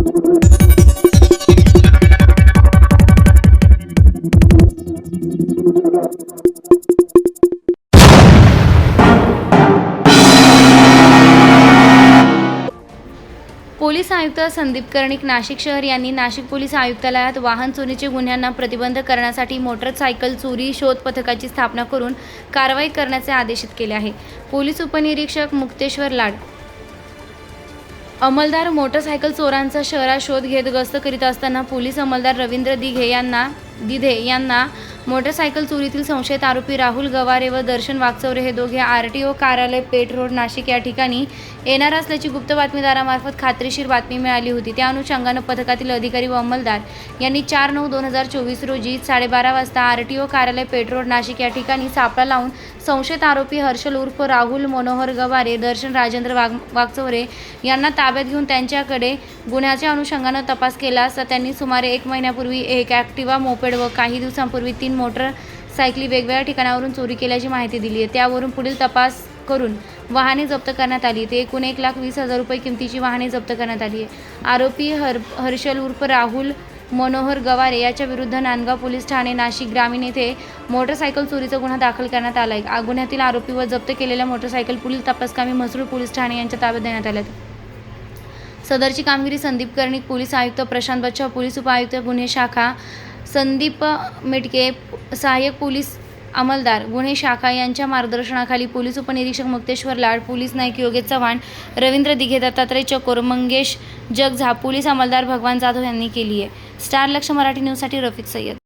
Police आयुक्त संदीप कर्णिक नाशिक शहर यांनी नाशिक पोलीस आयुक्तालयात वाहन चोरीच्या गुन्ह्यांना प्रतिबंध करण्यासाठी मोटरसायकल चोरी शोध पथकाची स्थापना करून कारवाई करण्याचे आदेशित केले आहे. पोलीस उपनिरीक्षक मुक्तेश्वर लाड अंमलदार मोटरसायकल चोरांचा शहरात शोध घेत गस्त करीत असताना पोलीस अंमलदार रवींद्र दिधे यांना मोटरसायकल चोरीतील संशयित आरोपी राहुल गवारे व दर्शन वागचौरे हे दोघे RTO कार्यालय पेठ रोड नाशिक या ठिकाणी येणार असल्याची गुप्त बातमीदारामार्फत खात्रीशीर बातमी मिळाली होती. त्या अनुषंगाने पथकातील अधिकारी व अंमलदार यांनी 4/9/2024 रोजी 12:30 वाजता RTO कार्यालय पेठ रोड नाशिक या ठिकाणी सापळा लावून संशयित आरोपी हर्षल उर्फ राहुल मनोहर गवारे, दर्शन राजेंद्र वागचौरे यांना ताब्यात घेऊन त्यांच्याकडे गुन्ह्याच्या अनुषंगाने तपास केला असता त्यांनी सुमारे 1 महिन्यापूर्वी एक ॲक्टिवा मोपेड व काही दिवसांपूर्वी 3 मोटरसायकली वेगवेगळ्या ठिकाणावरून चोरी केल्याची माहिती दिली आहे. त्यावरून पुढील तपास करून वाहने जप्त करण्यात आली. ते एकूण 1,20,000 रुपये किमतीची वाहने जप्त करण्यात आली आहे. आरोपी हर्षल उर्फ राहुल मनोहर गवारे याच्या विरुद्ध नांदगाव पोलीस ठाणे नाशिक ग्रामीण येथे मोटरसायकल चोरीचा गुन्हा दाखल करण्यात आला आहे. गुन्ह्यातील आरोपी व जप्त केलेल्या मोटरसायकल पुढील तपासकामी म्हसरूळ पोलीस ठाणे यांच्या ताब्यात देण्यात आल्या. सदरची कामगिरी संदीप कर्णिक, पोलीस आयुक्त प्रशांत बच्छाव, पोलीस उपायुक्त गुन्हे शाखा संदीप मेटके, सहाय्यक पोलीस अंमलदार गुन्हे शाखा यांच्या मार्गदर्शनाखाली पोलीस उपनिरीक्षक मुक्तेश्वर लाड, पोलीस नाईक योगेश चव्हाण, रवींद्र दिघे, दत्तात्रय चकोर, मंगेश जगझा, पोलीस अंमलदार भगवान जाधव यांनी केली आहे. स्टार लक्ष मराठी न्यूजसाठी रफिक सय्यद.